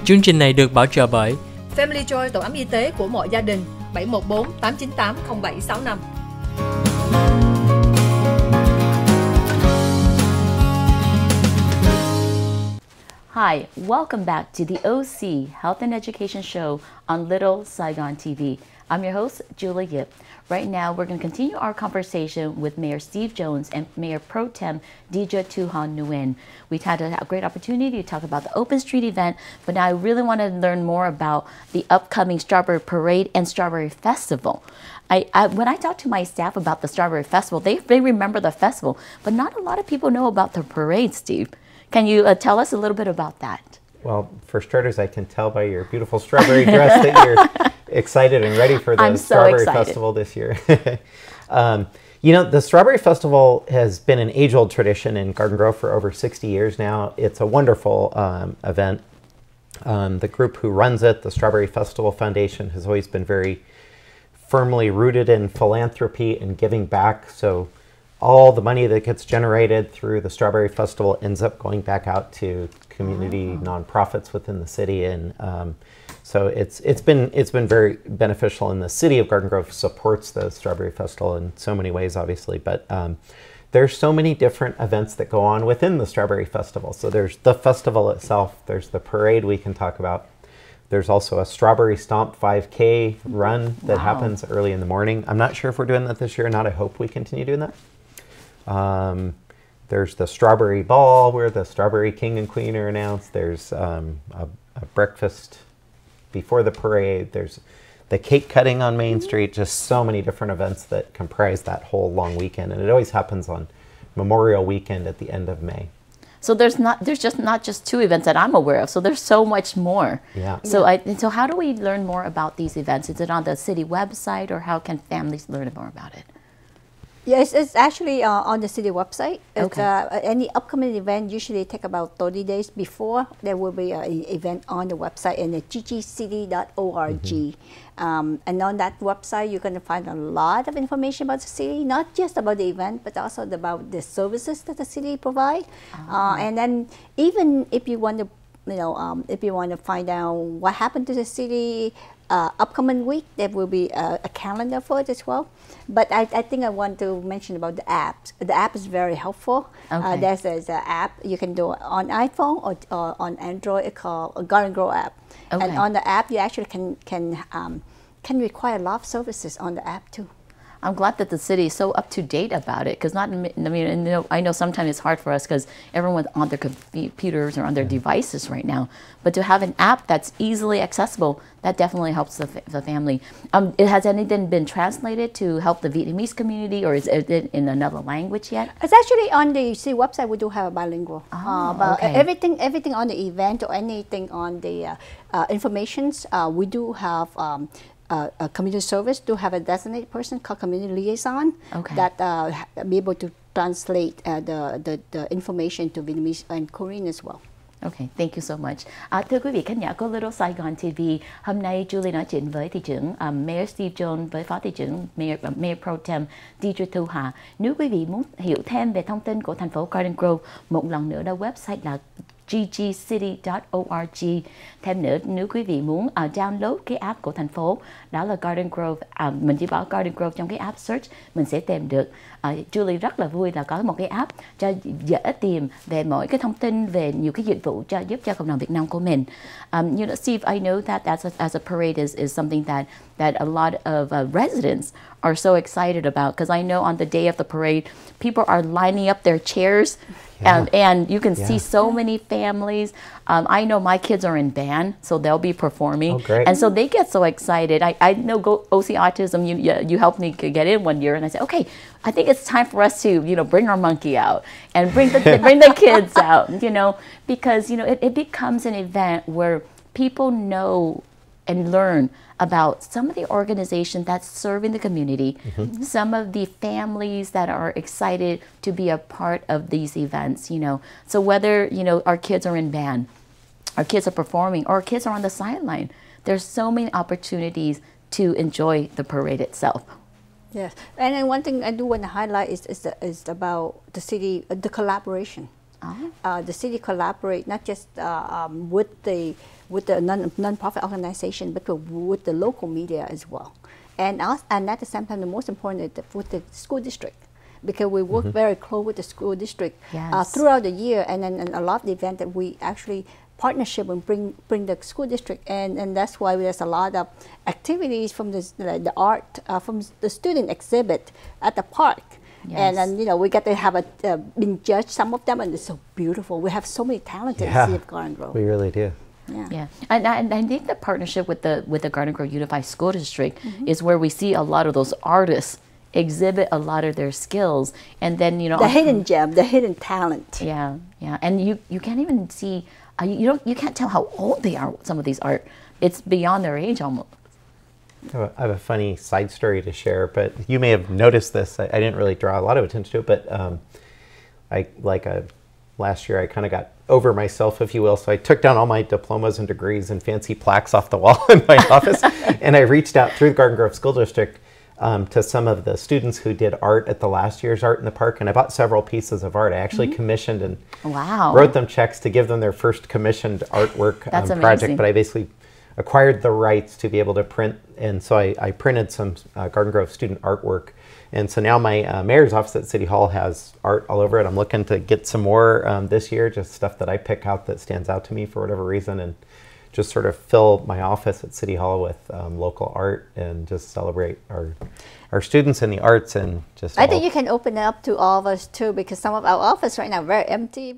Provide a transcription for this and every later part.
Chương trình này được bảo trợ bởi Family Joy, tổ ấm y tế của mọi gia đình, 714 898 0765. Hi, welcome back to the OC Health and Education Show on Little Saigon TV. I'm your host, Julie Yip. Right now, we're going to continue our conversation with Mayor Steve Jones and MayorProTem Diedre Thu Nguyen. We've had a great opportunity to talk about the Open Street event, but now I really want to learn more about the upcoming Strawberry Parade and Strawberry Festival. When I talk to my staff about the Strawberry Festival, they remember the festival, but not a lot of people know about the parade, Steve. Can you tell us a little bit about that? Well, for starters, I can tell by your beautiful strawberry dress that you're excited and ready for the Strawberry Festival this year. You know, the Strawberry Festival has been an age-old tradition in Garden Grove for over 60 years now. It's a wonderful event. The group who runs it, the Strawberry Festival Foundation, has always been very firmly rooted in philanthropy and giving back. So all the money that gets generated through the Strawberry Festival ends up going back out to community nonprofits within the city, and so it's been very beneficial. And the city of Garden Grove supports the Strawberry Festival in so many ways, obviously. But there's so many different events that go on within the Strawberry Festival. So there's the festival itself. There's the parade we can talk about. There's also a Strawberry Stomp 5K run that happens early in the morning. I'm not sure if we're doing that this year or not. I hope we continue doing that. There's the Strawberry Ball where the Strawberry King and Queen are announced. There's a breakfast before the parade. There's the cake cutting on Main Street. Just so many different events that comprise that whole long weekend. And it always happens on Memorial Weekend at the end of May. So there's just not just two events that I'm aware of. So there's so much more. Yeah. So how do we learn more about these events? Is it on the city website, or how can families learn more about it? Yes, it's actually on the city website. Okay. Any upcoming event usually take about 30 days before. There will be an event on the website and at ggcity.org. And on that website, you're going to find a lot of information about the city, not just about the event, but also about the services that the city provide. And then even if you want to, if you want to find out what happened to the city upcoming week, there will be a calendar for it as well. But I think I want to mention about the apps. The app is very helpful. Okay. There's an app you can do on iPhone or on Android. It's called a Garden Grove app. Okay. And on the app, you actually can require a lot of services on the app too. I'm glad that the city is so up to date about it, because I know sometimes it's hard for us because everyone's on their computers or on their devices right now. But to have an app that's easily accessible, that definitely helps the family. Has anything been translated to help the Vietnamese community, or is it in another language yet? It's actually on the city website. We do have a bilingual. But okay. everything on the event or anything on the informations, we do have. A community service do have a designated person called community liaison that be able to translate the information to Vietnamese and Korean as well. Okay, thank you so much. Thưa quý vị khán giả của Little Saigon TV, hôm nay Julie nói chuyện với thị trưởng Mayor Steve Jones với phó thị trưởng MayorProTem Diedre Thu. Nếu quý vị muốn hiểu thêm về thông tin của thành phố Garden Grove, một lần nữa đó website là ggcity.org. Thêm nữa, nếu quý vị muốn download cái app của thành phố, đó là Garden Grove, mình chỉ bỏ Garden Grove trong cái app search, mình sẽ tìm được. Julie rất là vui là có một cái app cho dễ tìm về mỗi cái thông tin về nhiều cái dịch vụ giúp cho cộng đồng Việt Nam của mình. Steve, I know that as a parade is something that a lot of residents are so excited about, because I know on the day of the parade, people are lining up their chairs. And you can see so many families. I know my kids are in band, so they'll be performing. Oh, great. And so they get so excited. I know OC Autism, you helped me get in one year, and I said, okay, I think it's time for us to, bring our monkey out and bring the kids out, because, it becomes an event where people know and learn about some of the organizations that's serving the community, some of the families that are excited to be a part of these events, So whether, our kids are in band, our kids are performing, or our kids are on the sideline, there's so many opportunities to enjoy the parade itself. Yes, and then one thing I do want to highlight is about the city, the collaboration. The city collaborate not just with the non-profit organization, but with the local media as well. And at the same time, the most important is with the school district, because we work very close with the school district throughout the year, and then a lot of the events that we actually partnership and bring the school district, and that's why there's a lot of activities from the art from the student exhibit at the park. And then, you know, we get to have been judged some of them, and it's so beautiful. We have so many talented in the city of Garden Grove. We really do. Yeah, and I think the partnership with the Garden Grove Unified School District is where we see a lot of those artists exhibit a lot of their skills, and then, you know, the hidden gem, the hidden talent. Yeah, and you can't even see, you can't tell how old they are. Some of these art, it's beyond their age almost. I have a funny side story to share, but you may have noticed this. I didn't really draw a lot of attention to it, but last year I kind of got over myself, if you will. So I took down all my diplomas and degrees and fancy plaques off the wall in my office, and I reached out through the Garden Grove School District to some of the students who did art at the last year's Art in the Park, and I bought several pieces of art. I actually commissioned and wrote them checks to give them their first commissioned artwork project, but I basically acquired the rights to be able to print, and so I printed some Garden Grove student artwork. And so now my mayor's office at City Hall has art all over it. I'm looking to get some more this year, just stuff that I pick out that stands out to me for whatever reason, and just sort of fill my office at City Hall with local art and just celebrate our students in the arts. And just I think you can open it up to all of us too, because some of our office right now are very empty.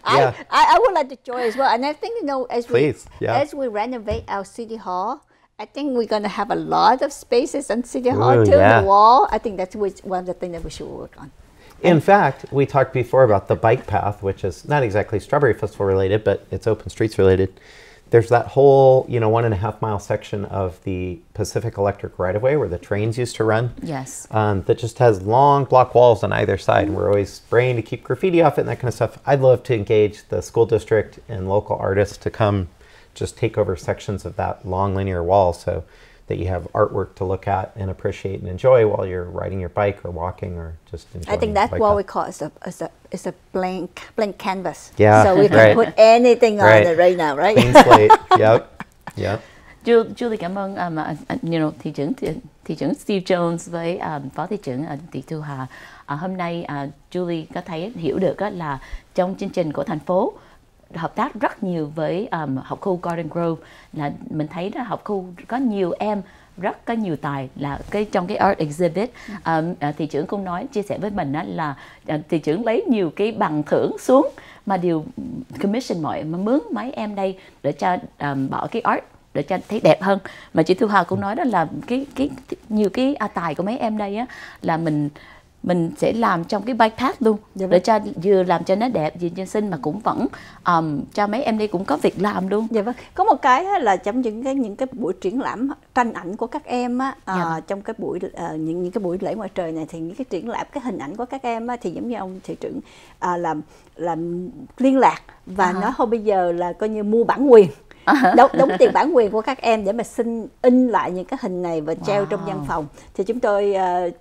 I would like to join as well. And I think, you know, as we renovate our City Hall, I think we're going to have a lot of spaces in City Hall too, the wall. I think that's one of the things that we should work on. In fact, we talked before about the bike path, which is not exactly Strawberry Festival related, but it's Open Streets related. There's that whole, 1.5 mile section of the Pacific Electric right-of-way where the trains used to run. Yes. That just has long block walls on either side. And we're always spraying to keep graffiti off it and that kind of stuff. I'd love to engage the school district and local artists to come just take over sections of that long linear wall so that you have artwork to look at and appreciate and enjoy while you're riding your bike or walking or just enjoying. I think that's what we call it's a blank canvas. Yeah, so we can put anything on it right now, right? Clean slate. Yep. Julie cảm ơn thị trưởng Steve Jones với phó thị trưởng Diedre Thu. Hôm nay Julie có thấy hiểu được là trong chương trình của thành phố hợp tác rất nhiều với học khu Garden Grove, là mình thấy là học khu có nhiều em rất có nhiều tài là trong cái art exhibit. Thị trưởng cũng chia sẻ với mình là thị trưởng lấy nhiều cái bằng thưởng xuống mà đều commission mướn mấy em đây để cho bỏ cái art để cho thấy đẹp hơn. Mà chị Thu Hà cũng nói đó là nhiều cái tài của mấy em đây á, là mình sẽ làm trong cái bike path luôn, để cho vừa làm cho nó đẹp, vừa cho xinh, mà cũng vẫn cho mấy em đây cũng có việc làm luôn. Dạ vâng. Có một cái là trong những cái buổi triển lãm tranh ảnh của các em á, trong cái buổi những cái buổi lễ ngoài trời này, thì những cái triển lãm cái hình ảnh của các em á, thì giống như ông thị trưởng làm liên lạc và nói thôi bây giờ là coi như mua bản quyền. Đóng tiền bản quyền của các em để mà in lại những cái hình này và treo trong văn phòng. Thì chúng tôi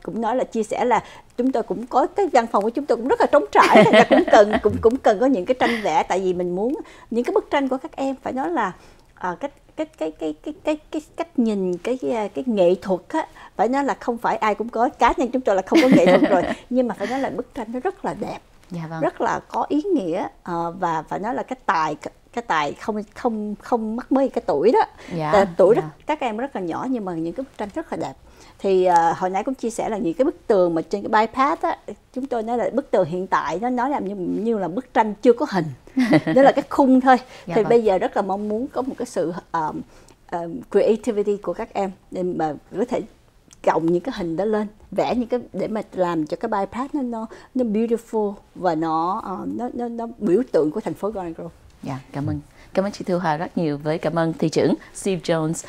cũng nói là chia sẻ là chúng tôi cũng có cái văn phòng của chúng tôi cũng rất là trống trải, cũng cần có những cái tranh vẽ, tại vì mình muốn những cái bức tranh của các em phải nói là cách nhìn cái nghệ thuật á, phải nói là không phải ai cũng có, cá nhân chúng tôi là không có nghệ thuật rồi, nhưng mà phải nói là bức tranh nó rất là đẹp, rất là có ý nghĩa, và phải nói là cái tài không mắc mới cái tuổi đó. Tuổi đó các em rất là nhỏ nhưng mà những cái bức tranh rất là đẹp. Thì hồi nãy cũng chia sẻ là những cái bức tường mà trên cái bypass á, chúng tôi nói là bức tường hiện tại nó làm như là bức tranh chưa có hình, đó là cái khung thôi. Thì bây giờ rất là mong muốn có một cái sự creativity của các em để mà có thể cộng những cái hình đó lên, vẽ những cái để mà làm cho cái bypass nó beautiful và nó biểu tượng của thành phố Garden Grove. Cảm ơn chị Thu Hà rất nhiều, với cảm ơn thị trưởng Steve Jones.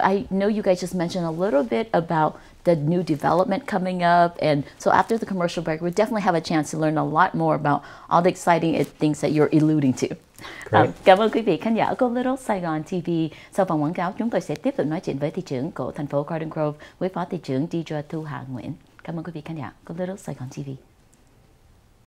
I know you guys just mentioned a little bit about the new development coming up, and so after the commercial break, we definitely have a chance to learn a lot more about all the exciting things that you're alluding to. Cảm ơn quý vị khán giả của Little Saigon TV. Sau vòng quảng cáo, chúng tôi sẽ tiếp tục nói chuyện với thị trưởng của thành phố Garden Grove với phó thị trưởng Diedre Thu Nguyễn. Cảm ơn quý vị khán giả của Little Saigon TV.